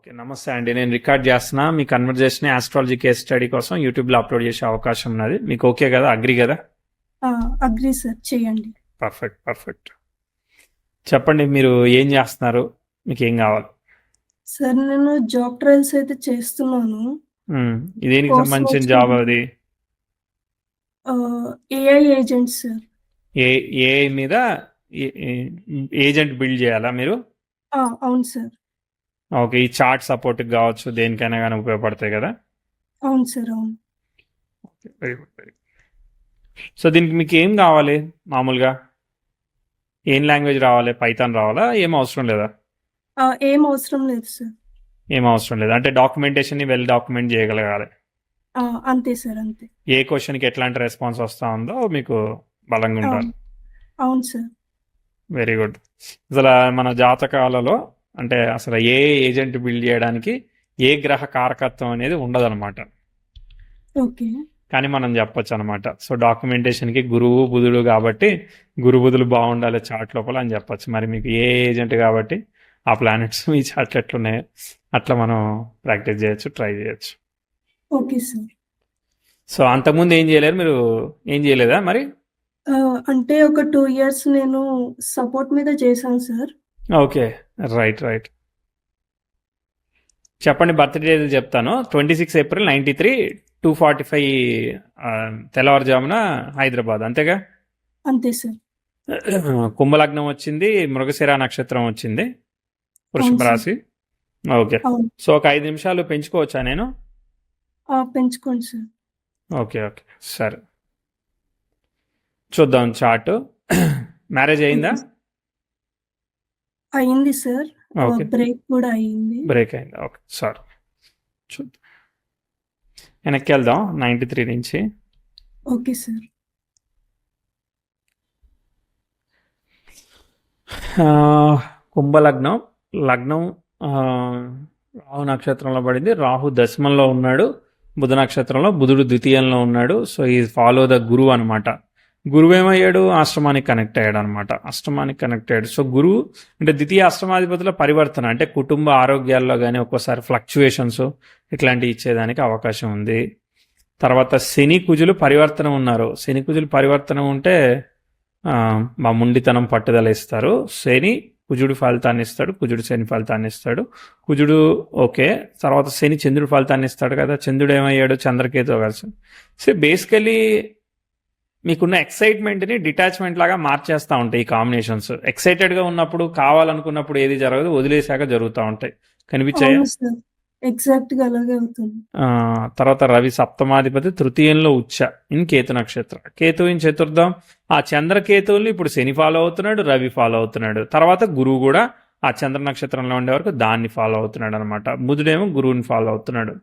Okay. నమస్తే అండి. నేను రికార్డ్ చేస్తున్నా. మీ కన్వర్జేషన్ ఆస్ట్రాలజీ కేస్ స్టడీ కోసం యూట్యూబ్లో అప్లోడ్ చేసే అవకాశం ఉన్నది. మీకు ఓకే కదా? అగ్రి కదా? అగ్రి సార్, చేయండి. Perfect perfect. చెప్పండి, మీరు ఏం చేస్తున్నారు? మీకు ఏం కావాలి? సార్, నేను జాబ్ ట్రయల్స్ అయితే చేస్తున్నాను. దేనికి కోసం సంబంధించిన వచ్చింది. జాబ్ అది? AI agent sir. ఏఐ మీద ఏజెంట్ బిల్డ్ చేయాలా మీరు? అవును సార్. ఓకే. ఈ చార్ట్ సపోర్ట్ కావచ్చు, దేనికైనా కానీ ఉపయోగపడతాయి కదా? అవును సార్, అవును. Very good very good. So దీనికి మీకు ఏం కావాలి మామూలుగా? ఏం లాంగ్వేజ్ రావాలి? పైథాన్ రావాలా? ఏం అవసరం లేదా? ఏం అవసరం లేదు సార్. ఏం అవసరం లేదు అంటే డాక్యుమెంటేషన్ని వెల్ డాక్యుమెంట్ చేయగలగాలి. అంతే సార్, అంతే. ఏ క్వశ్చన్కి ఎట్లాంటి రెస్పాన్స్ వస్తూ ఉందో మీకు బలంగా ఉండాలి. అవును సార్. Very good. అసలు మన జాతకాలలో అంటే అసలు ఏ ఏజెంట్ బిల్డ్ చేయడానికి ఏ గ్రహ కారకత్వం అనేది ఉండదన్నమాట. ఓకే. కానీ మనం చెప్పొచ్చు అనమాట. సో డాక్యుమెంటేషన్కి గురువు బుధుడు కాబట్టి గురు బుధులు బాగుండాలి చార్ట్ లోపల అని చెప్పొచ్చు. మరి మీకు ఏ ఏజెంట్ కాబట్టి ఆ ప్లానెట్స్ మీ చార్ట్లు ఎట్లున్నాయో అట్లా మనం ప్రాక్టీస్ చేయొచ్చు, ట్రై చేయొచ్చు. Okay sir. సో అంతకుముందు ఏం చేయలేరు మీరు? ఏం చేయలేదా మరి? అంటే ఒక 2 years నేను సపోర్ట్ మీద చేశాను సార్. Okay, right right. చెప్పండి, బర్త్డే చెప్తాను. 26 April 93, 2:45 తెల్లవారుజామున హైదరాబాద్, అంతేగా? అంతే సార్. కుంభలగ్నం వచ్చింది, మృగశిర నక్షత్రం వచ్చింది, వృషభ రాశి. ఓకే. సో ఒక 5 నిమిషాలు పెంచుకోవచ్చా నేను? పెంచుకోండి సార్. ఓకే ఓకే సరే. చూద్దాం చార్ట్. మ్యారేజ్ అయిందా? అయింది సార్. ఓకే. బ్రేక్ కూడా అయింది. బ్రేక్ అయిందా? Okay sir. చూద్దాం, వెనక్కి వెళ్దాం 93 నుంచి. Okay sir. కుంభలగ్నం, లగ్నం రాహు నక్షత్రంలో పడింది. రాహు దశమంలో ఉన్నాడు, బుధ నక్షత్రంలో, బుధుడు ద్వితీయంలో ఉన్నాడు. సో ఈ ఫాలో ద గురువు అనమాట. గురువు ఏమయ్యాడు? అష్టమానికి కనెక్ట్ అయ్యాడు అనమాట. అష్టమానికి కనెక్ట్ అయ్యాడు. సో గురువు అంటే ద్వితీయ అష్టమాధిపతుల పరివర్తన, అంటే కుటుంబ ఆరోగ్యాల్లో కానీ ఒక్కోసారి ఫ్లక్చువేషన్స్ ఇట్లాంటివి ఇచ్చేదానికి అవకాశం ఉంది. తర్వాత శని కుజులు పరివర్తన ఉన్నారు. శని కుజులు పరివర్తన ఉంటే మా ముండితనం పట్టుదల ఇస్తారు. శని కుజుడు ఫలితాన్ని ఇస్తాడు, కుజుడు శని ఫలితాన్ని ఇస్తాడు. కుజుడు ఓకే. తర్వాత శని చంద్రుడు ఫలితాన్ని ఇస్తాడు కదా. చంద్రుడు ఏమయ్యాడు? చంద్రకేతు కలిసి. సో బేసికలీ మీకున్న ఎక్సైట్మెంట్ని డిటాచ్మెంట్ లాగా మార్చేస్తూ ఉంటాయి ఈ కాంబినేషన్స్. ఎక్సైటెడ్గా ఉన్నప్పుడు, కావాలనుకున్నప్పుడు ఏది జరగదు, వదిలేశాక జరుగుతూ ఉంటాయి. కనిపించాయి. ఎగ్జాక్ట్గా అలాగే అవుతుంది. తర్వాత రవి సప్తమాధిపతి, తృతీయంలో ఉచ్చ ఇన్ కేతు నక్షత్రం. కేతు ఇన్ చతుర్థం. ఆ చంద్రకేతువుల్ని ఇప్పుడు శని ఫాలో అవుతున్నాడు, రవి ఫాలో అవుతున్నాడు. తర్వాత గురువు కూడా ఆ చంద్ర నక్షత్రంలో ఉండే వరకు దాన్ని ఫాలో అవుతున్నాడు అనమాట. బుధుడేమో గురువుని ఫాలో అవుతున్నాడు.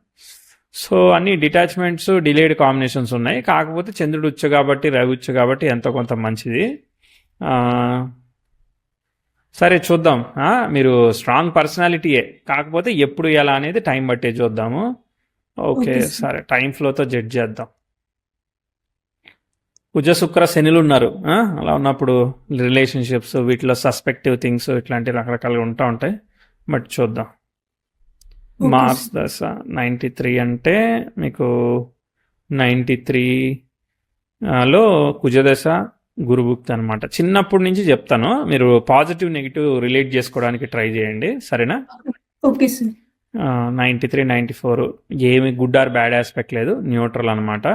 సో అన్ని డిటాచ్మెంట్స్, డిలేడ్ కాంబినేషన్స్ ఉన్నాయి. కాకపోతే చంద్రుడు ఉచ్చ కాబట్టి, రవి ఉచ్చ కాబట్టి ఎంతో కొంత మంచిది. సరే చూద్దాం. మీరు స్ట్రాంగ్ పర్సనాలిటీయే, కాకపోతే ఎప్పుడు ఎలా అనేది టైం బట్టే చూద్దాము. ఓకే సరే, టైం ఫ్లోతో జడ్జ్ చేద్దాం. కుజ శుక్ర శనులు ఉన్నారు. అలా ఉన్నప్పుడు రిలేషన్షిప్స్, వీటిలో సస్పెక్టివ్ థింగ్స్ ఇట్లాంటివి రకరకాలుగా ఉంటూ ఉంటాయి. బట్ చూద్దాం. మార్చ్ దశ 93 అంటే మీకు 93లో కుజదశ గురుభుక్తి అనమాట. చిన్నప్పటి నుంచి చెప్తాను, మీరు పాజిటివ్ నెగిటివ్ రిలేట్ చేసుకోవడానికి ట్రై చేయండి, సరేనా? Okay sir. 93, 94 ఏమి గుడ్ ఆర్ బ్యాడ్ ఆస్పెక్ట్ లేదు, న్యూట్రల్ అనమాట.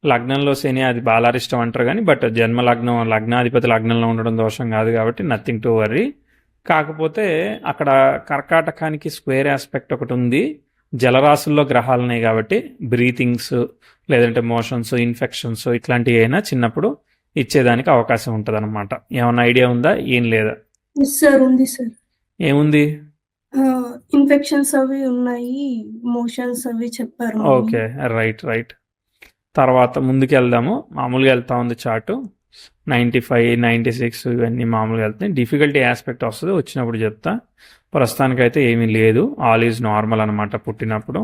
లగ్నంలో శని, అది బాలారిష్టం అంటారు కానీ, బట్ జన్మ లగ్నం, లగ్నాధిపతి లగ్నంలో ఉండడం దోషం కాదు కాబట్టి నథింగ్ టు వర్రీ. కాకపోతే అక్కడ కర్కాటకానికి స్క్వేర్ ఆస్పెక్ట్ ఒకటి ఉంది. జలరాశుల్లో గ్రహాలు ఉన్నాయి కాబట్టి బ్రీతింగ్స్, లేదంటే మోషన్స్, ఇన్ఫెక్షన్స్ ఇట్లాంటివి అయినా చిన్నప్పుడు ఇచ్చేదానికి అవకాశం ఉంటుంది అనమాట. ఏమన్నా ఐడియా ఉందా? ఏం లేదా? సార్ ఉంది సార్. ఏముంది? ఇన్ఫెక్షన్స్ అవి ఉన్నాయి, మోషన్స్ అవి చెప్పారు. Okay right right. తర్వాత ముందుకు వెళ్దాము. మామూలుగా వెళ్తా ఉంది చార్టు. 95, 96 ఇవన్నీ మామూలుగా వెళ్తాయి. డిఫికల్టీ ఆస్పెక్ట్ వస్తుంది, వచ్చినప్పుడు చెప్తా. ప్రస్తుతానికైతే ఏమీ లేదు, ఆల్ ఈజ్ నార్మల్ అనమాట పుట్టినప్పుడు.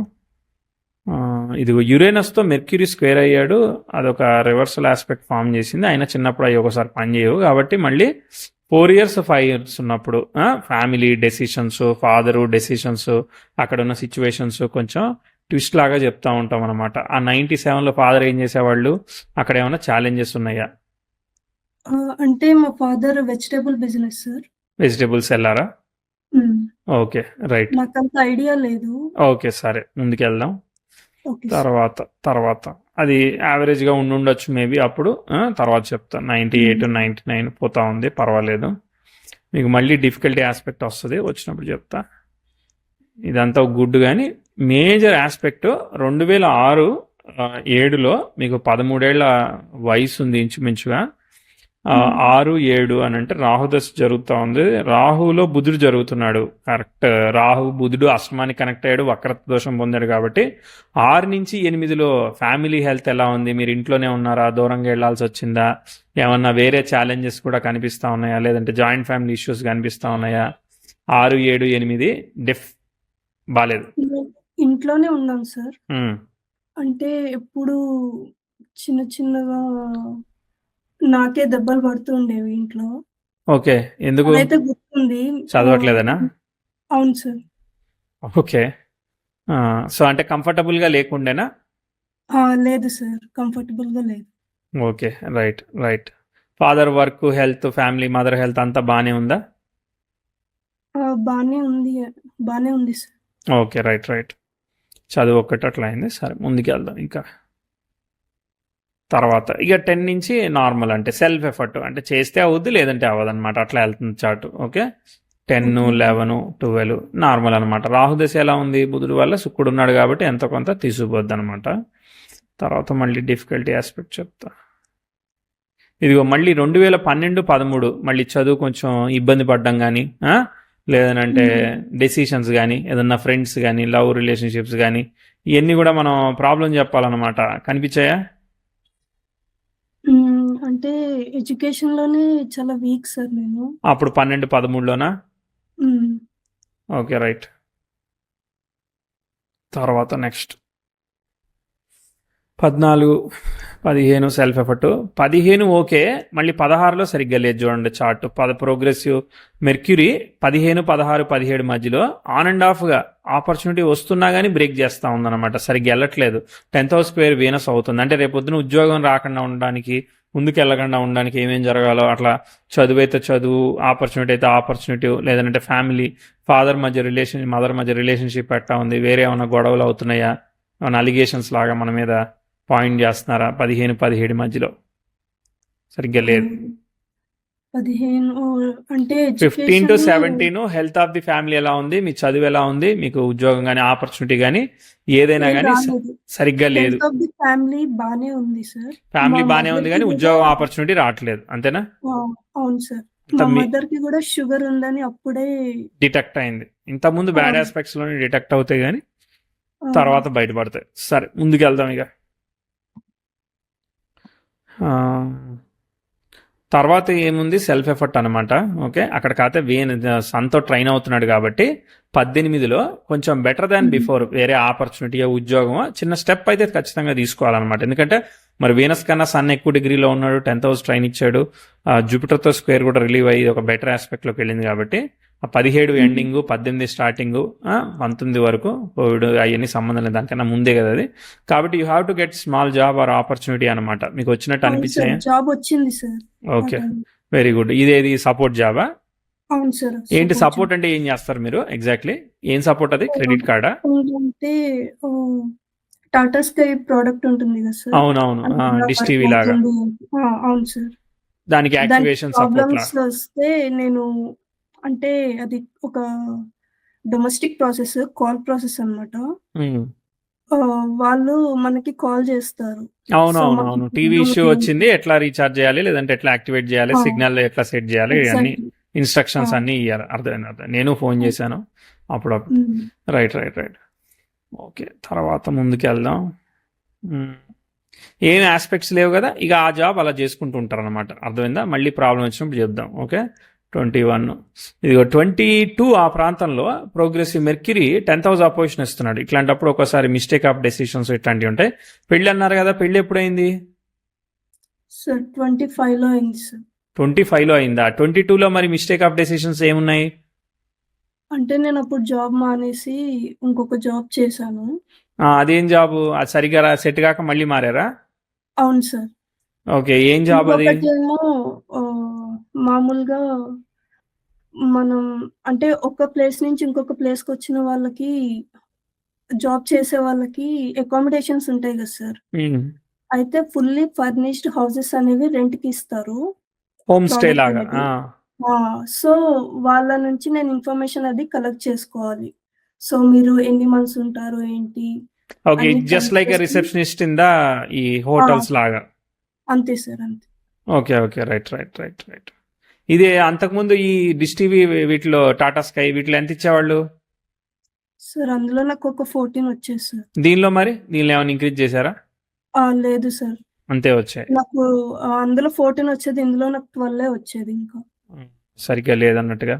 ఇదిగో యురేనస్తో మెర్క్యూరీ స్క్వేర్ అయ్యాడు, అదొక రివర్సల్ ఆస్పెక్ట్ ఫామ్ చేసింది. అయినా చిన్నప్పుడు అవి ఒకసారి పని చేయవు కాబట్టి మళ్ళీ 4 years 5 years ఉన్నప్పుడు ఫ్యామిలీ డెసిషన్స్, ఫాదరు డెసిషన్స్, అక్కడ ఉన్న సిచ్యువేషన్స్ కొంచెం ట్విస్ట్ లాగా చెప్తా ఉంటాం అనమాట. ఆ 97లో ఫాదర్ ఏం చేసేవాళ్ళు, అక్కడ ఏమైనా ఛాలెంజెస్ ఉన్నాయా? అంటే మా father vegetable business sir. Vegetables వెళ్ళారా? Okay, right. నాకంత ఐడియా లేదు. ఓకే, సరే ముందుకెళ్దాం. Okay sir. తర్వాత అది యావరేజ్గా ఉండొచ్చు మేబీ అప్పుడు. తర్వాత చెప్తా. 98 99 పోతా ఉంది, పర్వాలేదు. మీకు మళ్ళీ డిఫికల్టీ ఆస్పెక్ట్ వస్తుంది, వచ్చినప్పుడు చెప్తా. ఇదంతా గుడ్. కానీ మేజర్ ఆస్పెక్ట్ 2006 7లో మీకు 13 ఏళ్ల వయసు ఉంది ఇంచుమించుగా. 6 7 అని అంటే రాహుదశ జరుగుతూ ఉంది. రాహులో బుధుడు జరుగుతున్నాడు. కరెక్ట్, రాహు బుధుడు అష్టమానికి కనెక్ట్ అయ్యాడు, వక్రత దోషం పొందాడు. కాబట్టి 6 నుంచి 8లో ఫ్యామిలీ హెల్త్ ఎలా ఉంది? మీరు ఇంట్లోనే ఉన్నారా, దూరంగా వెళ్లాల్సి వచ్చిందా, ఏమన్నా వేరే ఛాలెంజెస్ కూడా కనిపిస్తా ఉన్నాయా, లేదంటే జాయింట్ ఫ్యామిలీ ఇష్యూస్ కనిపిస్తా ఉన్నాయా? 6 7 8 బాలేదు. ఇంట్లోనే ఉన్నాం సార్. అంటే ఎప్పుడు చిన్న చిన్నగా నాకే దెబ్బలు పడుతూ ఉండేవి ఇంట్లో. ఓకే, ఎందుకు? అయితే గుర్తుంది. చదవట్లేదనా? అవును సార్. ఓకే, సో అంటే కంఫర్టబుల్గా లేకుండేనా? లేదు సార్, కంఫర్టబుల్గా లేదు. Okay, right. Father work, health, family, mother health అంతా బాగానే ఉందా? బాగానే ఉంది సార్. Okay, right. చదువు ఒక్కటి అట్లా అయింది. సరే ముందుకు వెళ్దాం. ఇంకా తర్వాత ఇక 10 నుంచి నార్మల్, అంటే సెల్ఫ్ ఎఫర్ట్, అంటే చేస్తే అవుద్ది లేదంటే అవ్వదు అనమాట. అట్లా వెళ్తుంది చార్ట్. ఓకే, 10 11 12 నార్మల్ అనమాట. రాహుదశ ఎలా ఉంది? బుధుడు వల్ల శుక్రుడు ఉన్నాడు కాబట్టి ఎంతో కొంత తీసుకుపోద్ది అనమాట. తర్వాత మళ్ళీ డిఫికల్టీ ఆస్పెక్ట్ చెప్తా. ఇదిగో మళ్ళీ 2012 13 మళ్ళీ చదువు కొంచెం ఇబ్బంది పడ్డం కానీ, లేదనంటే డెసిషన్స్ కానీ, ఏదన్నా ఫ్రెండ్స్ కానీ, లవ్ రిలేషన్షిప్స్ కానీ, ఇవన్నీ కూడా మనం ప్రాబ్లం చెప్పాలన్నమాట. కనిపించాయా? అంటే ఎడ్యుకేషన్ లోనే చాలా వీక్ సార్ నేను. అప్పుడు 12 13లోనా? Okay, right. తర్వాత నెక్స్ట్ 14 15 సెల్ఫ్ ఎఫర్ట్. 15 ఓకే, మళ్ళీ 16లో సరిగ్గా లేదు చూడండి చార్ట్. ప్రోగ్రెసివ్ మెర్క్యూరీ 15 16 17 మధ్యలో ఆన్ అండ్ ఆఫ్గా ఆపర్చునిటీ వస్తున్నా కానీ బ్రేక్ చేస్తూ ఉందన్నమాట. సరిగ్గా వెళ్ళట్లేదు. 10th house స్క్వేర్ వీనస్ అవుతుంది. అంటే రేపొద్దున ఉద్యోగం రాకుండా ఉండడానికి, ముందుకు వెళ్ళకుండా ఉండడానికి ఏమేం జరగాలో అట్లా, చదువు అయితే చదువు, ఆపర్చునిటీ అయితే ఆపర్చునిటీ, లేదంటే ఫ్యామిలీ, ఫాదర్ మధ్య రిలేషన్, మదర్ మధ్య రిలేషన్షిప్ ఎట్లా ఉంది, వేరే ఏమైనా గొడవలు అవుతున్నాయా, ఏమైనా అలిగేషన్స్ లాగా మన మీద పాయింట్ చేస్తున్నారా? 15 17 మధ్యలో సరిగ్గా లేదు. 15 అంటే 15 to 17 health of the family ఎలా ఉంది, మీ చదువు ఎలా ఉంది, మీకు ఉద్యోగం కానీ ఆపర్చునిటీ కానీ ఏదైనా కానీ సరిగ్గా లేదు. ఫ్యామిలీ బానే ఉంది సార్. ఫ్యామిలీ బానే ఉంది కానీ ఉద్యోగం ఆపర్చునిటీ రావట్లేదు, అంతేనా? అవును సార్. మా మదర్ కి కూడా షుగర్ ఉందని అప్పుడే డిటెక్ట్ అయింది. ఇంత ముందు బ్యాడ్ ఆస్పెక్ట్స్ లోనే డిటెక్ట్ అవుతాయి కానీ తర్వాత బయటపడతాయి. సరే ముందుకు వెళ్దాం. ఇక తర్వాత ఏముంది? సెల్ఫ్ ఎఫర్ట్ అనమాట. ఓకే, అక్కడ కాతే సన్తో ట్రైన్ అవుతున్నాడు కాబట్టి 18లో కొంచెం బెటర్ దాన్ బిఫోర్, వేరే ఆపర్చునిటీ, ఉద్యోగం, చిన్న స్టెప్ అయితే ఖచ్చితంగా తీసుకోవాలన్నమాట. ఎందుకంటే మరి వీనస్ కన్నా సన్ ఎక్కువ డిగ్రీలో ఉన్నాడు, 10th house ట్రైన్ ఇచ్చాడు, జూపిటర్తో స్క్వేర్ కూడా రిలీవ్ అయ్యి ఒక బెటర్ ఆస్పెక్ట్లోకి వెళ్ళింది. కాబట్టి 17 ఎండింగ్, 18 స్టార్టింగ్, 19 వరకు కోవిడ్ అవన్నీ సంబంధం లేదు, దానికన్నా ముందే కదా అది. కాబట్టి you have to get small job or opportunity అనమాట. మీకు వచ్చినట్టు అనిపించాయి? జాబ్ వచ్చింది సార్. Okay, very good. ఇదేది సపోర్ట్ జాబా? అవును సార్. ఏంటి సపోర్ట్ అంటే ఏం చేస్తారు మీరు ఎగ్జాక్ట్లీ? ఏం సపోర్ట్ అది? క్రెడిట్ కార్డా? అంటే టాటా స్కై ప్రోడక్ట్ ఉంటుంది కదా సార్. అవునవును, డిష్ టీవీ లాగా. అవును సార్. దానికి యాక్టివేషన్ సపోర్ట్ వస్తే నేను, అంటే అది ఒక డొమెస్టిక్ ప్రాసెస్, కాల్ ప్రాసెస్ అన్నమాట. వాళ్ళు మనకి కాల్ చేస్తారు. అవునవును, టీవీ ఇష్యూ వచ్చింది, ఎట్లా రీఛార్జ్ చేయాలి, లేదంటే ఎట్లా యాక్టివేట్ చేయాలి, సిగ్నల్ ఎట్లా సెట్ చేయాలి, అన్ని ఇన్స్ట్రక్షన్స్ అన్ని ఇయ్యాలి. అర్థమైంది. నేను ఫోన్ చేశాను అప్పుడప్పుడు. రైట్. ఓకే, తర్వాత ముందుకు వెళ్దాం. ఏం ఆస్పెక్ట్స్ లేవు కదా, ఇక ఆ జాబ్ అలా చేసుకుంటూ ఉంటారు అనమాట. అర్థమైందా? మళ్ళీ ప్రాబ్లం వచ్చినప్పుడు చెప్దాం. ఓకే, 21. ఇదిగో 22 ఆ ప్రాంతంలో progressive mercury 10th house opposition ఇస్తున్నాడు. ఇట్లాంటప్పుడు ఒకసారి మిస్టేక్ ఆఫ్ డెసిషన్స్ ఇట్లాంటివి ఉంటాయి. పెళ్లి అన్నారు కదా, పెళ్లి ఎప్పుడైంది? సార్ 25లో అయింది సార్. 25లో అయిందా? 22లో మరి మిస్టేక్ ఆఫ్ డెసిషన్స్ ఏమున్నాయి? అంటే నేను అప్పుడు జాబ్ మానేసి ఇంకొక జాబ్ చేశాను. అదేం జాబు? అది సరిగా సెట్ కాక మళ్ళీ మారారా? అవును సార్. ఓకే, ఏం జాబ్ అది? ఇంకొకటేమో మామూలుగా మనం అంటే ఒక ప్లేస్ నుంచి ఇంకొక ప్లేస్కి వచ్చిన వాళ్ళకి జాబ్ చేసే వాళ్ళకి అకామిడేషన్స్ ఉంటాయి కదా సార్. ఉమ్. అయితే ఫుల్లీ ఫర్నిష్డ్ హౌసెస్ అనేవి రెంట్‌కి ఇస్తారు. హోమ్ స్టే ప్రోడక్ట్ లాగా. అనేది. సో, వాళ్ళ నుంచి నేను ఇన్ఫర్మేషన్ అది కలెక్ట్ చేసుకోవాలి. సో, మీరు ఎన్ని మంత్స్ ఉంటారు ఏంటి ఓకే, అని జస్ట్ కలెక్ట్ లైక్ ఎ చేసి రిసెప్షనిస్ట్ ఇన్ ద ఈ ఆ! హోటల్స్ లాగా. అంతే సార్. అంతే. Okay, okay, right. ఇదే అంతకుముందు ఈ డిష్ టీవీ వీటిలో టాటా స్కై వీటిలో ఎంత ఇచ్చేవాళ్ళు? సార్ అందులో నాకొక 14 వచ్చేది సార్. దీనిలో ఏమైనా ఇంక్రీజ్ చేశారా? లేదు సార్. అంతే వచ్చాయి. నాకు అందులో 14 వచ్చేది. ఇందులో నాకు 12 వచ్చేది ఇంకా. సరిగ్గా లేదన్నట్టుగా.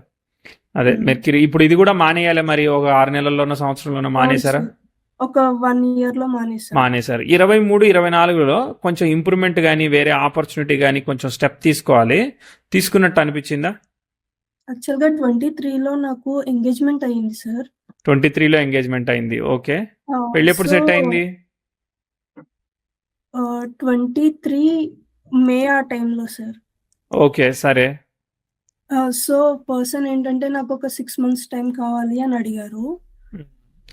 అదే మెర్క్యూరీ ఇప్పుడు ఇది కూడా మానేయాలి మరి. ఒక 6 నెలల్లోనో సంవత్సరంలోనో అవును మానేశారా? సార్. ఒక 1 ఇయర్‌లో మానేశాను. మానేశారు. 23, 24లో కొంచెం ఇంప్రూవ్మెంట్ కానీ వేరే ఆపర్చునిటీ కానీ కొంచెం స్టెప్ తీసుకోవాలి. తీసుకున్నట్టు అనిపించిందా? యాక్చువల్‌గా 23లో నాకు ఎంగేజ్‌మెంట్ అయింది సార్. 23లో ఎంగేజ్మెంట్ అయింది. ఓకే, పెళ్ళి ఎప్పుడు సో, సెట్ అయింది? 23 మే ఆ టైంలో సార్. ఓకే, సరే. సో, పర్సన్ ఏంటంటే నాకొక 6 మంత్స్ టైం కావాలి అని అడిగారు.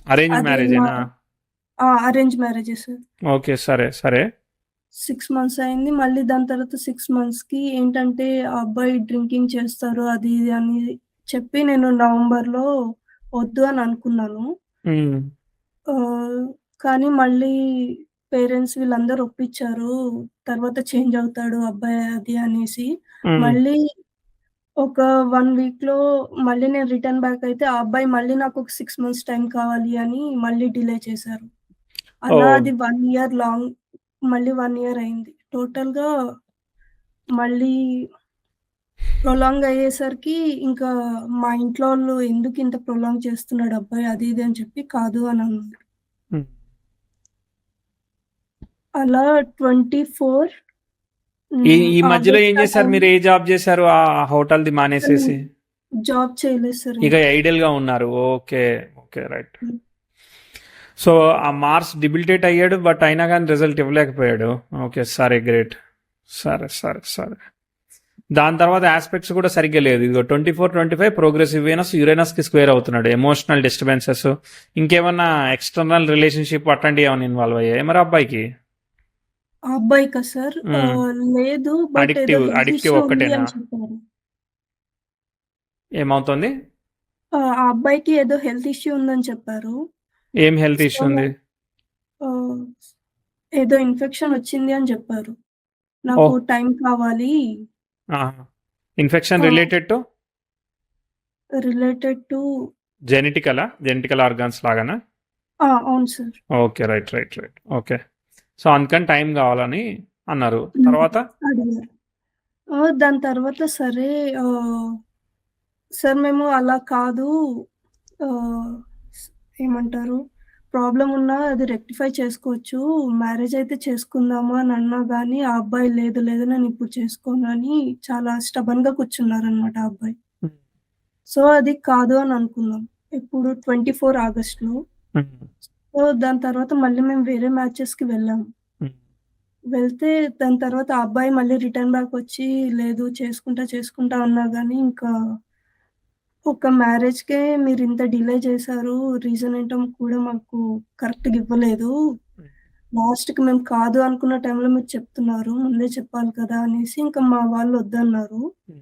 అరేంజ్ అది మ్యారేజేనా? అరేంజ్ మ్యారేజే సార్. ఓకే, సరే. 6 మంత్స్ అయింది. మళ్ళీ దాని తర్వాత 6 మంత్స్‌కి ఏంటంటే ఆ అబ్బాయి డ్రింకింగ్ చేస్తారు అది ఇది అని చెప్పి నేను నవంబర్‌లో వద్దు అని అనుకున్నాను. హ్మ్. కానీ మళ్ళీ పేరెంట్స్ వీళ్ళందరూ ఒప్పించారు. తర్వాత చేంజ్ అవుతాడు అబ్బాయి అది అనేసి. మళ్ళీ ఒక 1 వీక్‌లో మళ్ళీ నేను రిటర్న్ బ్యాక్ అయితే ఆ అబ్బాయి మళ్ళీ నాకొక 6 మంత్స్ టైం కావాలి అని మళ్ళీ డిలే చేశారు. అలా ఓహ్! అది 1 ఇయర్ లాంగ్ మళ్ళీ 1 ఇయర్ అయింది. టోటల్‌గా మళ్ళీ ప్రొలాంగ్ అయ్యేసరికి ఇంకా మా ఇంట్లో వాళ్ళు ఎందుకింత ప్రొలాంగ్ చేస్తున్నాడు అబ్బాయి అది ఇది అని చెప్పి కాదు అని అన్నారు. హ్మ్. అలా 24 ఈ మధ్యలో ఏం ఆగస్ట్ ఆ చేశారు మీరు? టైంలో ఏ జాబ్ చేశారు? ఆ హోటల్‌ది మానేసేసి? జాబ్ చేయలేదు సార్ ఇక ఇంకా. ఐడియల్‌గా ఉన్నారు. Okay, right. హ్మ్. సో, ఆ మార్స్ డిబిలిటేట్ అయ్యాడు. బట్ అయినా కానీ రిజల్ట్ ఇవ్వలేకపోయాడు. ఓకే, సరే, గ్రేట్. సరే. దాని తర్వాత ఆస్పెక్ట్స్ కూడా సరిగ్గా లేదు. ఇదిగో 24, 25 ప్రోగ్రెసివ్ యురేనస్ కి స్క్వేర్ అవుతున్నాడు. ఎమోషనల్ డిస్టర్బెన్సెస్, ఇంకేమన్నా ఎక్స్టర్నల్ రిలేషన్షిప్ అట్లాంటివి ఏమైనా ఇన్వాల్వ్ అయ్యాయి మరి అబ్బాయికి? ఆ అబ్బాయికా సార్? లేదు. బట్ ఏదో హెల్త్ అడిక్టివ్ ఇష్యూ ఉంది ఒక్కటేనా? అని చెప్పారు. ఏమవుతుంది? ఆ అబ్బాయికి ఏదో హెల్త్ ఇష్యూ ఉందని చెప్పారు. ఏం హెల్త్ సో, ఇష్యూ ఉంది? ఆహ్, ఏదో ఇన్ఫెక్షన్ వచ్చింది అని చెప్పారు. నాకు ఓహ్! టైం కావాలి. Infection ah, related to related to genetical organs లాగానా? అవును sir. Okay, right. Okay, so అందుకని టైం కావాలని అన్నారు. హ్మ్. తర్వాత అడిగారు. దాని తర్వాత సరే ఆహ్, సార్ మేము అలా కాదు ఆహ్, స్ ఏమంటారు ప్రాబ్లమ్ ఉన్నా అది రెక్టిఫై చేసుకోవచ్చు. మ్యారేజ్ అయితే చేసుకుందాము అని అన్నా గాని, ఆ అబ్బాయి లేదు నేను ఇప్పుడు చేసుకోను అని చాలా స్టబర్న్‌గా కూర్చున్నారనమాట ఆ అబ్బాయి. హ్మ్. సో, అది కాదు అని అనుకున్నాం. ఎప్పుడు 24 ఆగస్ట్‌లో. హ్మ్. సో, దాని తర్వాత మళ్ళీ మేము వేరే మ్యాచెస్‌కి వెళ్ళాము. హ్మ్. వెళ్తే దాని తర్వాత ఆ అబ్బాయి మళ్ళీ రిటర్న్ బ్యాక్ వచ్చి లేదు చేసుకుంటా అన్నా గాని ఇంకా ఒక మ్యారేజ్‌కే మీరింత డిలే చేశారు. రీజన్ ఏంటో కూడా మాకు కరెక్ట్‌గా ఇవ్వలేదు. లాస్ట్‌కి మేము కాదు అనుకున్న టైంలో మీరు చెప్తున్నారు. ముందే చెప్పాలి కదా! అనేసి ఇంకా మా వాళ్ళు వద్దన్నారు. హ్మ్.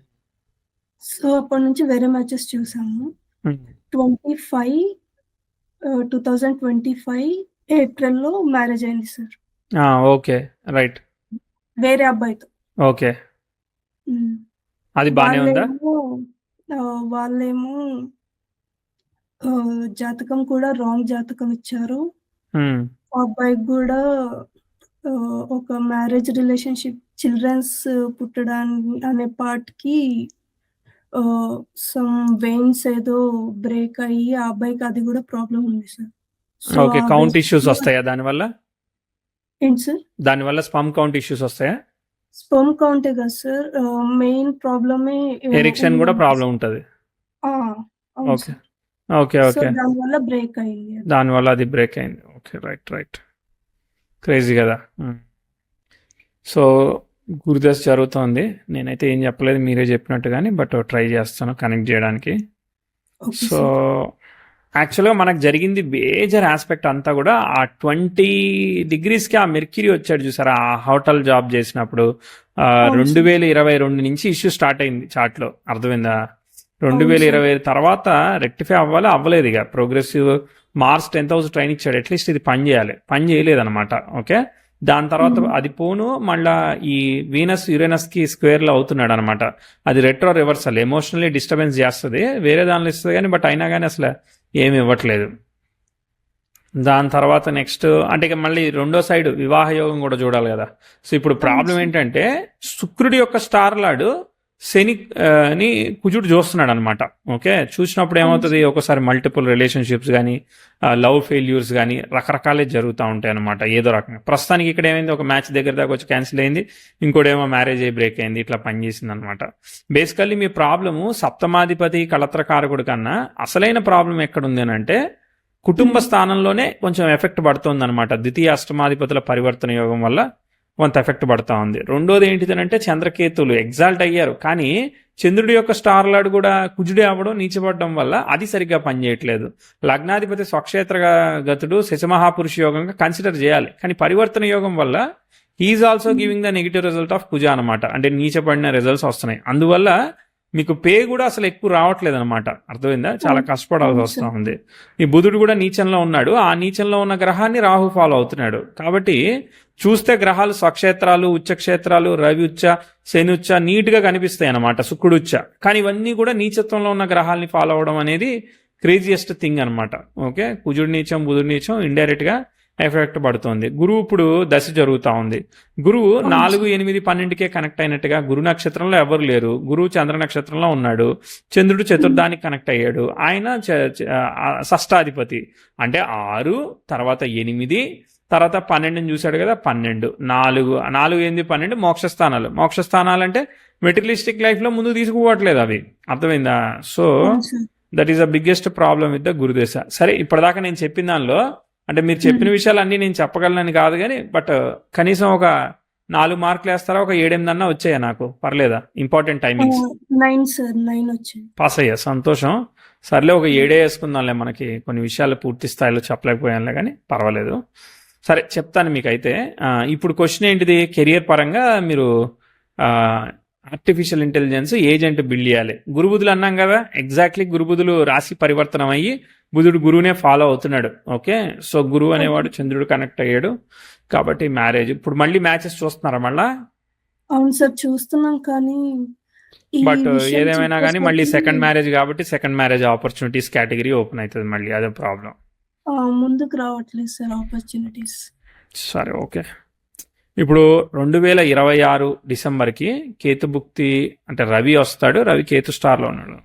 సో, అప్పటినుంచి వేరే మ్యాచెస్ చూసాము. హ్మ్. 25 2025 ఏప్రిల్‌లో మ్యారేజ్ అయింది సార్. Okay, right. వేరే అబ్బాయితో. ఓకే, హ్మ్. అది బానే ఉందా? వాళ్ళేమో జాతకం కూడా రాంగ్ జాతకం ఇచ్చారు. హ్మ్. ఆ అబ్బాయికి గూడా ఒక మ్యారేజ్ రిలేషన్‌షిప్ చిల్డ్రన్స్ పుట్టడాన్ని అనే పార్ట్‌కి సమ్ వెయిన్స్ ఏదో బ్రేక్ అయ్యి ఆ అబ్బాయికి అది కూడా ప్రాబ్లం ఉంది సార్. So okay. ఆ కౌంట్ వెయిన్స్ ఇష్యూస్ కూడా వస్తాయా దానివల్ల? ఏంటి సార్? దానివల్ల స్పర్మ్ కౌంట్ ఇష్యూస్ వస్తాయా? స్పెర్మ్ కౌంటే కదా సార్ మెయిన్ ప్రాబ్లమే ఎరిక్షన్ కూడా ఉందంట ప్రాబ్లం సార్. ఉంటుంది. ఆ! అవును okay. Sir. Okay. So okay. దానివల్ల బ్రేక్ అయింది అది. దానివల్ల అది బ్రేక్ అయింది. ఓకే. రైట్. క్రేజీ కదా. సో గురుదశ జరుగుతోంది. నేనైతే ఏం చెప్పలేదు, మీరే చెప్పినట్టు కానీ, బట్ ట్రై చేస్తాను కనెక్ట్ చేయడానికి. Okay so sir. యాక్చువల్గా మనకు జరిగింది మేజర్ ఆస్పెక్ట్ అంతా కూడా ఆ 20 degreesకి ఆ మెర్క్యూరీ వచ్చాడు చూసారా, ఆ హోటల్ జాబ్ చేసినప్పుడు అవును సార్. 2022 నుంచి ఇష్యూ స్టార్ట్ అయింది చార్ట్లో. అర్థమైందా? అవును సార్. 2020 తర్వాత రెక్టిఫై అవ్వలేదు. ఇక ప్రోగ్రెసివ్ మార్స్ 10,000 ట్రైన్ ఇచ్చాడు, అట్లీస్ట్ ఇది పని చేయాలి, పని చేయలేదన్నమాట. ఓకే. దాని తర్వాత అది పోను మళ్ళా ఈ వీనస్ యురేనస్కి స్క్వేర్లో అవుతున్నాడు అనమాట. అది రెట్రో రివర్సల్, ఎమోషనల్లీ డిస్టర్బెన్స్ చేస్తుంది, వేరే దానిలో ఇస్తుంది కానీ, బట్ అయినా కానీ అసలు ఏమి ఇవ్వట్లేదు. దాని తర్వాత నెక్స్ట్ అంటే ఇక మళ్ళీ రెండో సైడ్ వివాహ యోగం కూడా చూడాలి కదా. సో ఇప్పుడు ప్రాబ్లం ఏంటంటే శుక్రుడి యొక్క స్టార్ లార్డ్ శని ని కుజుడు చూస్తున్నాడు అనమాట. ఓకే. చూసినప్పుడు ఏమవుతుంది, ఒకసారి మల్టిపుల్ రిలేషన్షిప్స్ కానీ, లవ్ ఫెయిల్యూర్స్ కానీ రకరకాలే జరుగుతూ ఉంటాయి అనమాట. ఏదో రకంగా ప్రస్తుతానికి ఇక్కడ ఏమైంది, ఒక మ్యాచ్ దగ్గర దాకా వచ్చి క్యాన్సిల్ అయింది, ఇంకోటేమో మ్యారేజ్ అయ్యి బ్రేక్ అయింది, ఇట్లా పనిచేసింది అనమాట. బేసికల్లీ మీ ప్రాబ్లము సప్తమాధిపతి కళత్రకారకుడి కన్నా అసలైన ప్రాబ్లం ఎక్కడుంది అని అంటే కుటుంబ స్థానంలోనే కొంచెం ఎఫెక్ట్ పడుతుంది అనమాట. ద్వితీయ అష్టమాధిపతుల పరివర్తన యోగం వల్ల కొంత ఎఫెక్ట్ పడుతూ ఉంది. రెండోది ఏంటిదనంటే చంద్రకేతులు ఎగ్జాల్ట్ అయ్యారు, కానీ చంద్రుడి యొక్క స్టార్ లార్డ్ కూడా కుజుడే అవ్వడం, నీచబడడం వల్ల అది సరిగ్గా పనిచేయట్లేదు. లగ్నాధిపతి స్వక్షేత్ర గతుడు శశమహాపురుష యోగంగా కన్సిడర్ చేయాలి, కానీ పరివర్తన యోగం వల్ల he's also giving the negative result of Kuja అనమాట. అంటే నీచబడిన రిజల్ట్స్ వస్తున్నాయి. అందువల్ల మీకు పే కూడా అసలు ఎక్కువ రావట్లేదు అనమాట. అర్థమైందా? చాలా కష్టపడాల్సి వస్తూ ఉంది. ఈ బుధుడు కూడా నీచంలో ఉన్నాడు, ఆ నీచంలో ఉన్న గ్రహాన్ని రాహు ఫాలో అవుతున్నాడు. కాబట్టి చూస్తే గ్రహాలు స్వక్షేత్రాలు, ఉచ్చక్షేత్రాలు, రవి ఉచ్చ, శని ఉచ్చ నీట్గా కనిపిస్తాయి అనమాట, శుక్రుడు ఉచ్చ. కానీ ఇవన్నీ కూడా నీచత్వంలో ఉన్న గ్రహాలని ఫాలో అవడం అనేది క్రేజియస్ట్ థింగ్ అనమాట. ఓకే. కుజుడు నీచం, బుధుడు నీచం ఇండైరెక్ట్గా ఎఫెక్ట్ పడుతుంది. గురువు ఇప్పుడు దశ జరుగుతూ ఉంది. గురువు 4, 8, 12కే కనెక్ట్ అయినట్టుగా గురు నక్షత్రంలో ఎవరు లేరు. గురువు చంద్ర నక్షత్రంలో ఉన్నాడు. చంద్రుడు చతుర్థానికి కనెక్ట్ అయ్యాడు. ఆయన షష్టాధిపతి, అంటే 6 తర్వాత 8 తర్వాత 12 చూశాడు కదా, 12 4 8 12 మోక్షస్థానాలు. మోక్షస్థానాలు అంటే మెటీరియలిస్టిక్ లైఫ్లో ముందుకు తీసుకుపోవట్లేదు అవి. అర్థమైందా? So that is the biggest problem with the గురుదశ. సరే, ఇప్పటిదాకా నేను చెప్పిన దానిలో అంటే మీరు చెప్పిన విషయాలన్నీ నేను చెప్పగలనని కాదు కానీ, బట్ కనీసం ఒక 4 మార్కులు వేస్తారా, ఒక 7-8 అన్నా వచ్చాయా నాకు? పర్లేదా? ఇంపార్టెంట్ టైమింగ్స్ 9 సార్, 9 వచ్చాయి. పాస్ అయ్యా, సంతోషం. సర్లే, ఒక 7 వేసుకుందాంలే, మనకి కొన్ని విషయాలు పూర్తి స్థాయిలో చెప్పలేకపోయానులే కానీ పర్వాలేదు. సరే, చెప్తాను మీకైతే. ఇప్పుడు క్వశ్చన్ ఏంటిది, కెరియర్ పరంగా మీరు ఆర్టిఫిషియల్ ఇంటెలిజెన్స్ ఏజెంట్ బిల్డ్ చేయాలి. గురుబుధులు అన్నాం కదా, ఎగ్జాక్ట్లీ గురుబుధులు రాశి పరివర్తనం అయ్యి బుధుడు గురువునే ఫాలో అవుతున్నాడు. ఓకే. సో గురువు అనేవాడు చంద్రుడు కనెక్ట్ అయ్యాడు కాబట్టి మ్యారేజ్. ఇప్పుడు మళ్ళీ మ్యాచెస్ చూస్తున్నారా మళ్ళా? అవును సార్, చూస్తున్నాం. కానీ బట్ ఏదేమైనా కానీ మళ్ళీ సెకండ్ మ్యారేజ్ కాబట్టి second marriage opportunities category open అవుతుంది మళ్ళీ, అదే ప్రాబ్లం. ముందుకు రావట్లేదు సార్ ఆపర్చునిటీస్. సరే, ఓకే. ఇప్పుడు 2026 డిసెంబర్కి కేతుభుక్తి అంటే రవి వస్తాడు. రవి కేతు స్టార్లో ఉన్నాడు.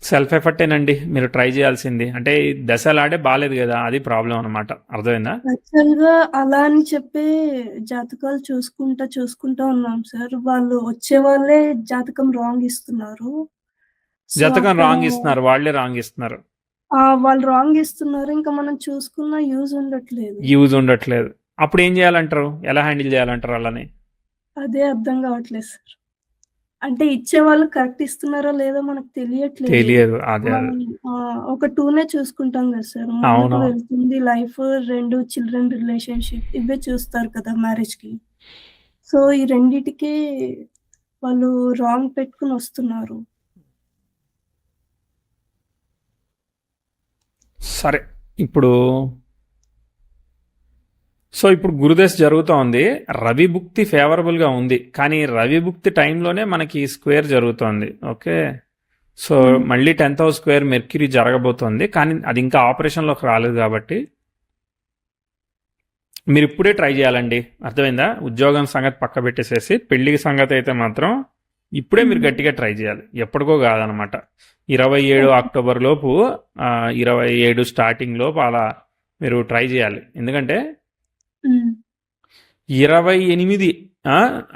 సెల్ఫ్ ఎఫర్టేనండి మీరు ట్రై చేయాల్సింది. అంటే దశలాడే బాగాలేదు కదా, అది ప్రాబ్లం అనమాట. అర్థమైందా? యాక్చువల్గా అలా అని చెప్పి జాతకాలు చూసుకుంటా ఉన్నాం సార్. వాళ్ళు వచ్చే వాళ్ళే జాతకం రాంగ్ ఇస్తున్నారు. జాతకం రాంగ్ ఇస్తున్నారు, వాళ్ళే రాంగ్ ఇస్తున్నారు. వాళ్ళు రాంగ్ ఇస్తున్నారు, ఇంకా మనం చూసుకున్న యూజ్ ఉండట్లేదు. అప్పుడు ఏం చేయాలంటారు, ఎలా హ్యాండిల్ చేయాలంటారు అలానే? అదే అర్థం కావట్లేదు సార్. అంటే ఇచ్చే వాళ్ళు కరెక్ట్ ఇస్తున్నారో లేదో మనకు తెలియదు. అదే ఒక 2నే చూసుకుంటాం కదా సార్. ముందుకు వెళ్తుంది లైఫ్, 2 చిల్డ్రన్ రిలేషన్షిప్, ఇవే చూస్తారు కదా మ్యారేజ్ కి. సో ఈ రెండిటికి వాళ్ళు రాంగ్ పెట్టుకుని వస్తున్నారు. సరే, ఇప్పుడు గురుదశ జరుగుతూ ఉంది. రవి భుక్తి ఫేవరబుల్గా ఉంది, కానీ రవి భుక్తి టైంలోనే మనకి స్క్వేర్ జరుగుతోంది. ఓకే. సో మళ్ళీ 10th house స్క్వేర్ మెర్క్యూరీ జరగబోతోంది, కానీ అది ఇంకా ఆపరేషన్లోకి రాలేదు. కాబట్టి మీరు ఇప్పుడే ట్రై చేయాలండి. అర్థమైందా? ఉద్యోగం సంగతి పక్క పెట్టేసేసి పెళ్లికి సంగతి అయితే మాత్రం ఇప్పుడే మీరు గట్టిగా ట్రై చేయాలి, ఎప్పటికో కాదనమాట. 27 అక్టోబర్ లోపు 27 స్టార్టింగ్ లోపు అలా మీరు ట్రై చేయాలి. ఎందుకంటే 28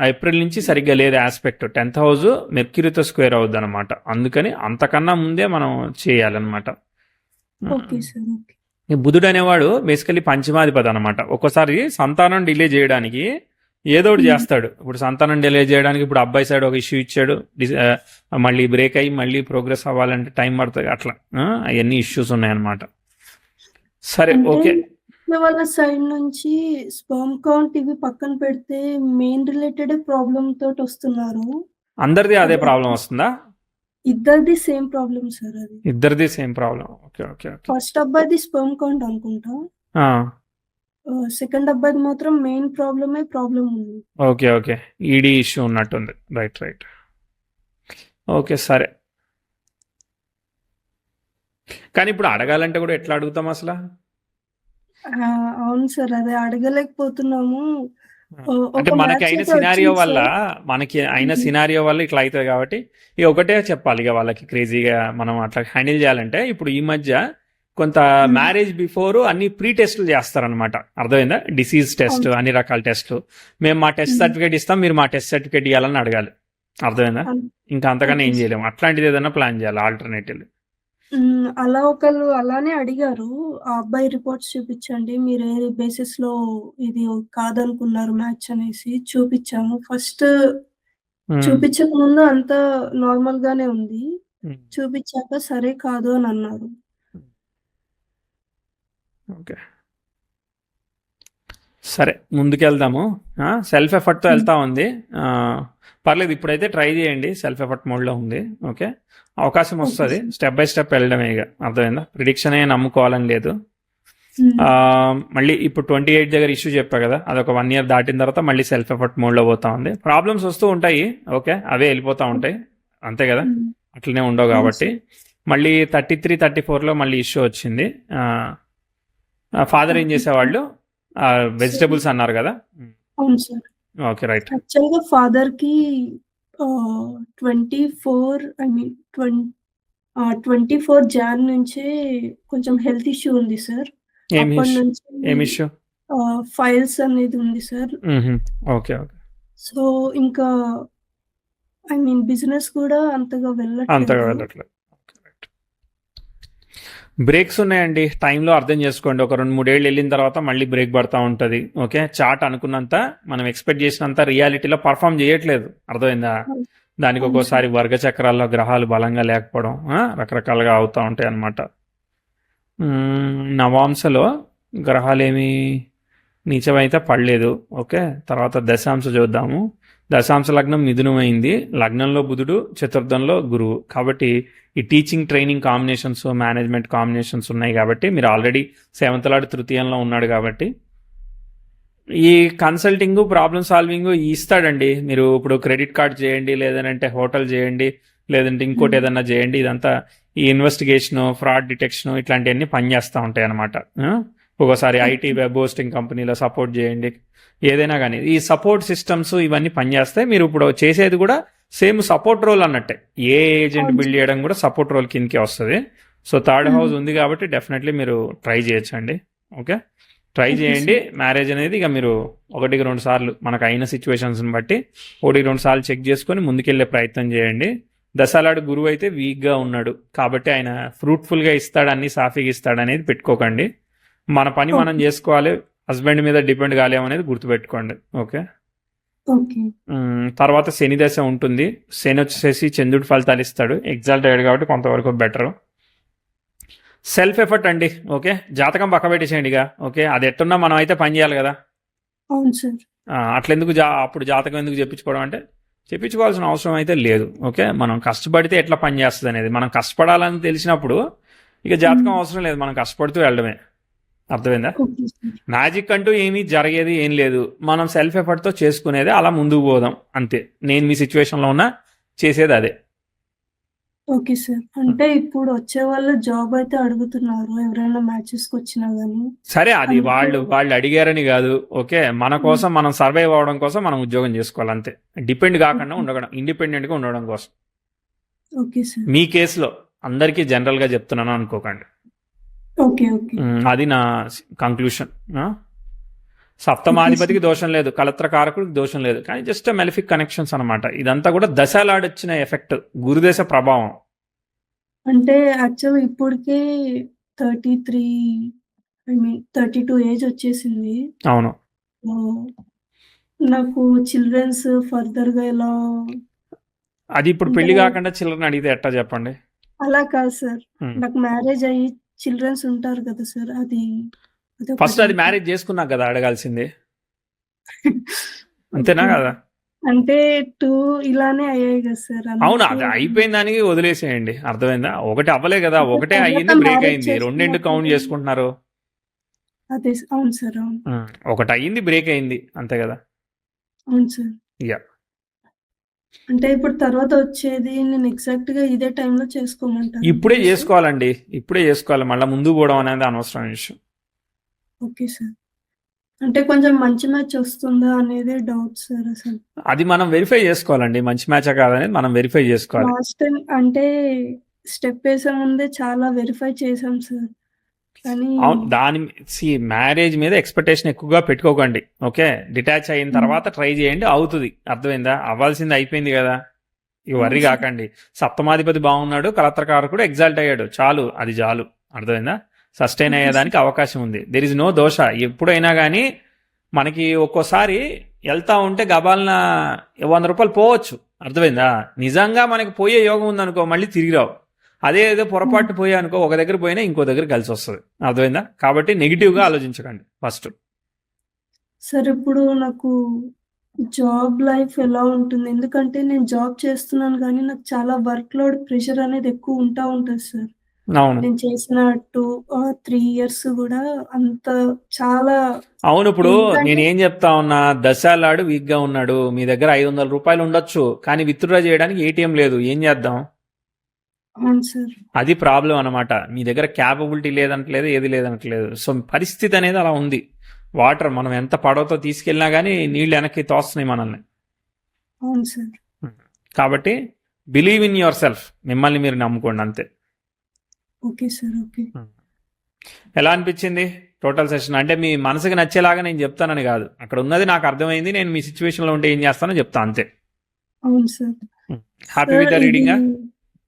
ఏప్రిల్ నుంచి సరిగ్గా లేదు ఆస్పెక్ట్, 10th హౌస్ మెర్క్యూరీతో స్క్వేర్ అవుద్ది అనమాట. అందుకని అంతకన్నా ముందే మనం చేయాలన్నమాట. Okay sir. ఓకే. ఈ బుధుడు అనేవాడు బేసికలీ పంచమాధిపతి అనమాట. ఒక్కోసారి సంతానం డిలే చేయడానికి ఏదో ఒకటి చేస్తాడు. ఇప్పుడు సంతానం డిలే చేయడానికి ఇప్పుడు అబ్బాయి సైడ్ ఒక ఇష్యూ ఇచ్చాడు, మళ్ళీ బ్రేక్ అయ్యి మళ్ళీ ప్రోగ్రెస్ అవ్వాలంటే టైం పడుతుంది. అట్లా అవన్నీ ఇష్యూస్ ఉన్నాయన్నమాట. సరే, ఓకే. వాళ్ళ సైడ్ నుంచి స్పర్మ్ కౌంట్ ఇవి పక్కన పెడితే మెయిన్ రిలేటెడ్ ప్రాబ్లమ్ తోటి వస్తున్నారు. అందరిది అదే ప్రాబ్లం వస్తుందా? ఇద్దరిది సేమ్ ప్రాబ్లం సార్. అది ఇద్దరిది same problem. Okay okay okay. First అబ్బాయిది స్పర్మ్ కౌంట్ అనుకుంటా. సెకండ్ అబ్బాయిది మాత్రం మెయిన్ ప్రాబ్లం ఉంది. ఓకే ఓకే, ఈడీ ఇష్యూ ఉన్నట్టుంది. Right right. ఓకే సరే. కానీ ఇప్పుడు అడగాలంటే కూడా ఎట్లా అడుగుతాం అసలు? అవును సార్, అదే అడగలేకపోతున్నాము. అంటే మనకి అయిన సినారియో వల్ల ఇట్లా అవుతుంది కాబట్టి ఇక ఒకటే చెప్పాలి ఇక వాళ్ళకి క్రేజీగా మనం అట్లా హ్యాండిల్ చేయాలంటే. ఇప్పుడు ఈ మధ్య కొంత మ్యారేజ్ బిఫోర్ అన్ని ప్రీ టెస్టులు చేస్తారనమాట. అర్థమైందా? డిసీజ్ టెస్ట్, అన్ని రకాల టెస్టులు. మేము మా టెస్ట్ సర్టిఫికేట్ ఇస్తాం, మీరు మా టెస్ట్ సర్టిఫికేట్ ఇవ్వాలని అడగాలి. అర్థమైందా? ఇంకా అంతకన్నా ఏం చేయలేము. అట్లాంటిది ఏదైనా ప్లాన్ చేయాలి ఆల్టర్నేటివ్. అలా ఒకళ్ళు అలానే అడిగారు, ఆ అబ్బాయి రిపోర్ట్స్ చూపించండి, మీరు ఏ బేసిస్ లో ఇది కాదనుకున్నారు మ్యాచ్ అనేసి చూపించాము. ఫస్ట్ చూపించక ముందు అంతా నార్మల్ గానే ఉంది, చూపించాక సరే కాదు అని అన్నారు. ఓకే సరే, ముందుకెళ్దాము. సెల్ఫ్ ఎఫర్ట్తో వెళ్తా ఉంది. పర్లేదు, ఇప్పుడైతే ట్రై చేయండి, సెల్ఫ్ ఎఫర్ట్ మోడ్లో ఉంది. ఓకే, అవకాశం వస్తుంది. స్టెప్ బై స్టెప్ వెళ్ళడమే ఇక. అర్థమైందా? ప్రిడిక్షన్ నమ్ముకోవాలని లేదు. మళ్ళీ ఇప్పుడు 28 దగ్గర ఇష్యూ చెప్పా కదా, అదొక 1 year దాటిన తర్వాత మళ్ళీ సెల్ఫ్ ఎఫర్ట్ మోడ్లో పోతా ఉంది. ప్రాబ్లమ్స్ వస్తూ ఉంటాయి, ఓకే, అవే వెళ్ళిపోతూ ఉంటాయి, అంతే కదా, అట్లనే ఉండవు కాబట్టి. మళ్ళీ 33, 34లో మళ్ళీ ఇష్యూ వచ్చింది. ఫాదర్ ఏం చేసేవాళ్ళు? వెజిటబుల్స్ అన్నారు కదా. అవును సార్. Okay right. యాక్చువల్గా ఫాదర్ కి 24 జాన్ నుంచే కొంచెం హెల్త్ ఇష్యూ ఉంది సార్. అప్పటి నుంచి ఏం ఇష్యూ? ఫైల్స్ అనేది ఉంది సార్. Okay okay. సో ఇంకా బిజినెస్ కూడా అంతగా వెళ్ళట్లేదు. బ్రేక్స్ ఉన్నాయండి టైంలో, అర్థం చేసుకోండి. ఒక 2-3 ఏళ్ళు వెళ్ళిన తర్వాత మళ్ళీ బ్రేక్ పడతా ఉంటుంది. ఓకే, చార్ట్ అనుకున్నంత మనం ఎక్స్పెక్ట్ చేసినంత రియాలిటీలో పర్ఫామ్ చేయట్లేదు. అర్థమైందా? దానికి ఒక్కోసారి వర్గ చక్రాల్లో గ్రహాలు బలంగా లేకపోవడం రకరకాలుగా అవుతూ ఉంటాయి అన్నమాట. నవాంశలో గ్రహాలు ఏమి నీచమైతే పడలేదు. ఓకే, తర్వాత దశాంశ చూద్దాము. దశాంశ లగ్నం మిథునమైంది, లగ్నంలో బుధుడు, చతుర్థంలో గురువు. కాబట్టి ఈ teaching training combinations, management combinations ఉన్నాయి కాబట్టి మీరు ఆల్రెడీ 7th లార్డ్ తృతీయంలో ఉన్నాడు కాబట్టి ఈ కన్సల్టింగ్, ప్రాబ్లమ్ సాల్వింగ్ ఇస్తాడండి. మీరు ఇప్పుడు క్రెడిట్ కార్డ్ చేయండి, లేదంటే హోటల్ చేయండి, లేదంటే ఇంకోటి ఏదన్నా చేయండి. ఇదంతా ఈ ఇన్వెస్టిగేషన్, ఫ్రాడ్ డిటెక్షన్ ఇట్లాంటివన్నీ పనిచేస్తూ ఉంటాయి అన్నమాట. ఒక్కోసారి ఐటీ వెబ్ హోస్టింగ్ కంపెనీలో సపోర్ట్ చేయండి, ఏదైనా కానీ ఈ సపోర్ట్ సిస్టమ్స్ ఇవన్నీ పనిచేస్తాయి. మీరు ఇప్పుడు చేసేది కూడా సేమ్ సపోర్ట్ రోల్ అన్నట్టే. ఏ ఏజెంట్ బిల్డ్ చేయడం కూడా సపోర్ట్ రోల్ కిందకే వస్తుంది. సో 3rd హౌస్ ఉంది కాబట్టి డెఫినెట్లీ మీరు ట్రై చేయొచ్చండి. ఓకే, ట్రై చేయండి. మ్యారేజ్ అనేది ఇక మీరు 1-2 సార్లు మనకు అయిన సిచ్యువేషన్స్ని బట్టి 1-2 సార్లు చెక్ చేసుకొని ముందుకెళ్లే ప్రయత్నం చేయండి. దశలాడు గురువు అయితే వీక్గా ఉన్నాడు కాబట్టి ఆయన ఫ్రూట్ఫుల్గా ఇస్తాడు, అన్ని సాఫీగా ఇస్తాడు అనేది పెట్టుకోకండి. మన పని మనం చేసుకోవాలి, హస్బెండ్ మీద డిపెండ్ కాలేమనేది గుర్తుపెట్టుకోండి. ఓకే, తర్వాత శని దశ ఉంటుంది. శని వచ్చేసి చంద్రుడి ఫలితాలు ఇస్తాడు, ఎగ్జాల్ట్ అయ్యాడు కాబట్టి కొంతవరకు బెటర్. సెల్ఫ్ ఎఫర్ట్ అండి. ఓకే, జాతకం పక్క పెట్టేసేయండి ఇక. ఓకే, అది ఎట్టున్నా మనం అయితే పని చేయాలి కదా. అట్లెందుకు అప్పుడు జాతకం ఎందుకు చెప్పించుకోవడం అంటే చెప్పించుకోవాల్సిన అవసరం అయితే లేదు. ఓకే, మనం కష్టపడితే ఎట్లా పని చేస్తుంది అనేది మనం కష్టపడాలని తెలిసినప్పుడు ఇక జాతకం అవసరం లేదు, మనం కష్టపడుతూ వెళ్ళడమే. అర్థమైందా? మ్యాజిక్ అంటూ ఏమీ జరిగేది ఏం లేదు, మనం సెల్ఫ్ ఎఫర్ట్తో చేసుకునేది. అలా ముందుకు పోదాం అంతే. నేను మీ సిచ్యువేషన్లో ఉన్నా చేసేది అదే. Okay sir. అంటే ఇప్పుడు వచ్చేవాళ్ళు జాబ్ అయితే అడుగుతున్నారు. ఎవరైనా మ్యాచెస్‌కొచ్చినా గానీ. సరే అది అందుకే వాళ్ళు అడిగారని కాదు. ఓకే, మన హ్మ్. కోసం మనం సర్వైవ్ అవ్వడం కోసం మనం ఉద్యోగం చేసుకోవాలి అంతే. డిపెండ్ కాకుండా ఓకే. ఉండడం, ఇండిపెండెంట్గా ఉండడం కోసం. Okay sir. మీ కేసులో అందరికీ జనరల్గా చెప్తున్నాను అనుకోకండి. ఓకే. ఓకే. అది నా కంక్లూషన్. Okay సప్తమాధిపతికి sir. దోషం లేదు, కలత్ర కారకుడికి దోషం లేదు, కానీ జస్ట్ మెలిఫిక్ కనెక్షన్స్ అనమాట. ఇదంతా కూడా దశలాడొచ్చిన ఎఫెక్ట్, గురుదేశ ప్రభావం. అంటే యాక్చువల్‌గా ఇప్పటికే 33 ఐ మీన్ 32 ఏజ్ వచ్చేసింది. అవును. ఆహ్, నాకు చిల్డ్రన్స్ ఫర్దర్‌గా ఎలా అది ఇప్పుడు పెళ్లి ఉంటారో కాకుండా చిల్లరని అడిగితే ఎట్టా చెప్పండి. అలా కాదు సార్. ఉమ్. నాకు మ్యారేజ్ అయ్యి చిల్డ్రన్స్ ఉంటారు కదా సార్! ఫస్ట్ అదొకటి. అది మ్యారేజ్ చేసుకున్నాక కదా అడగాల్సింది. అంతేనా ఓకే. కదా? అంటే 2 ఇలానే అయ్యాయి కదా సార్! అవును, అందుకే అది అయిపోయిన దానికి వదిలేసేయండి. అర్థమైందా? ఒకటి అవ్వలే కదా, అంటే ఒకటే తర్వాత అయ్యింది, బ్రేక్ మ్యారేజ్ అయింది, రెండెందుకు చేసుకున్నప్పుడు కౌంట్ చేసుకుంటున్నారు? అవును సార్. అవును. ఒకటి అయ్యింది, బ్రేక్ అయింది, అంతే కదా. అవును సార్. యా. అంటే ఇప్పుడు తర్వాత వచ్చేది నేను ఎగ్జాక్ట్‌గా ఇదే టైంలో ఇప్పుడే చేసుకోమంటారంటారా సార్? చేసుకోవాలండి, ఇప్పుడే చేసుకోవాలి. మళ్ళీ ముందుకు పోవడం అనేది అనవసరమైన విషయం. Okay sir. అంటే కొంచెం మంచి మ్యాచ్ వస్తుందా అనేదే డౌట్ సార్ అసలు. అది మనం వెరిఫై చేసుకోవాలండి, మంచి మ్యాచా కాదనేది మనం వెరిఫై చేసుకోవాలి. లాస్ట్ టైమ్ అంటే స్టెప్ ఏసే ముందే చాలా వెరిఫై చేసాం సార్. కానీ అవును, మ్యారేజ్ మీద ఎక్స్పెక్టేషన్ ఎక్కువగా పెట్టుకోకండి. ఓకే, డిటాచ్ అయిన హ్మ్. తర్వాత ట్రై చేయండి, అవుతుంది. అర్థమైందా? అవ్వాల్సింది అయిపోయింది కదా, ఇక అవును వర్రీ సార్. కాకండి. సప్తమాధిపతి బాగున్నాడు, కలత్రకారకుడు ఎగ్జాల్ట్ అయ్యాడు, చాలు, అది చాలు. అర్థమైందా? సస్టైన్ ఓకే అయ్యేదానికి సార్. అవకాశం ఉంది. దెర్ ఇస్ నో దోష. ఎప్పుడైనా కానీ మనకి ఒక్కోసారి వెళ్తా ఉంటే గబాలన 100 రూపాయలు పోవచ్చు. అర్థమైందా? నిజంగా మనకి పోయే యోగం ఉందనుకో, మళ్ళీ తిరిగి రావు. అదే ఏదో హ్మ్. పొరపాటు పోయా అనుకో, ఒక దగ్గర పోయినా ఇంకో దగ్గర కలిసి వస్తుంది. అర్థమైందా? కాబట్టి నెగిటివ్గా ఆలోచించకండి ఫస్ట్. సార్ ఇప్పుడు నాకు జాబ్ లైఫ్ ఎలా ఉంటుంది? ఎందుకంటే నేను జాబ్ చేస్తున్నాను గానీ, నాకు చాలా వర్క్ లోడ్ ప్రెషర్ అనేది ఎక్కువ ఉంటది సార్. అవును. నేను చేసిన 3 ఇయర్స్ గూడా అంత చాలా అవును, ఇప్పుడు ఎందుకంటే నేనేం చెప్తా ఉన్నా, దశాలాడు వీక్గా ఉన్నాడు, మీ దగ్గర 500 రూపాయలు ఉండొచ్చు, కానీ విత్డ్రా చేయడానికి ఏటీఎం లేదు, ఏం చేద్దాం? అవును సార్. అది ప్రాబ్లం అనమాట. మీ దగ్గర క్యాపబిలిటీ లేదంటలేదు, ఏది లేదంటలేదు. సో పరిస్థితి అనేది అలా ఉంది. వాటర్ మనం ఎంత పడవతో తీసుకెళ్ళినా కానీ నీళ్ళు వెనక్కి తోస్తున్నాయి మనల్ని. అవును సార్. కాబట్టి బిలీవ్ ఇన్ యువర్ సెల్ఫ్, మిమ్మల్ని మీరు నమ్ముకోండి అంతే. Okay sir. ఓకే. ఎలా అనిపించింది టోటల్ సెషన్? అంటే మీ మనసుకి నచ్చేలాగా నేను చెప్తానని కాదు, అక్కడ ఉన్నది నాకు అర్థమైంది, నేను మీ సిచ్యువేషన్లో ఉంటే ఏం చేస్తానో చెప్తా అంతే. అవును sir. Happy sir with the ఇది రీడింగా?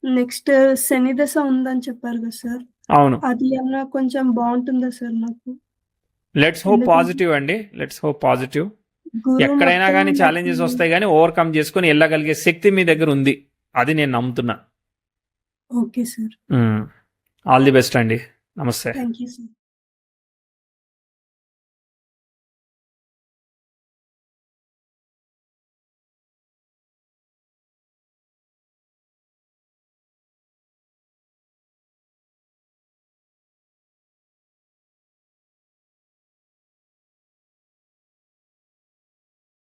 నెక్స్ట్ శని దశ ఉందని చెప్పారు కదా సార్! అవును. అది ఏమన్నా కొంచెం బావుంటుందా సార్ నాకు? లెట్స్ హోప్ ఎందుకంటే పాజిటివ్ అండి, లెట్స్ హోప్ పాజిటివ్. గురువు ఎక్కడైనా మొత్తం కానీ నాకు ఛాలెంజెస్ వస్తాయి, కానీ ఓవర్కమ్ చేసుకొని వెళ్ళగలిగే శక్తి మీ దగ్గర ఉంది, అది నేను నమ్ముతున్నా. Okay sir. All the best అండి. నమస్తే. Thank you sir.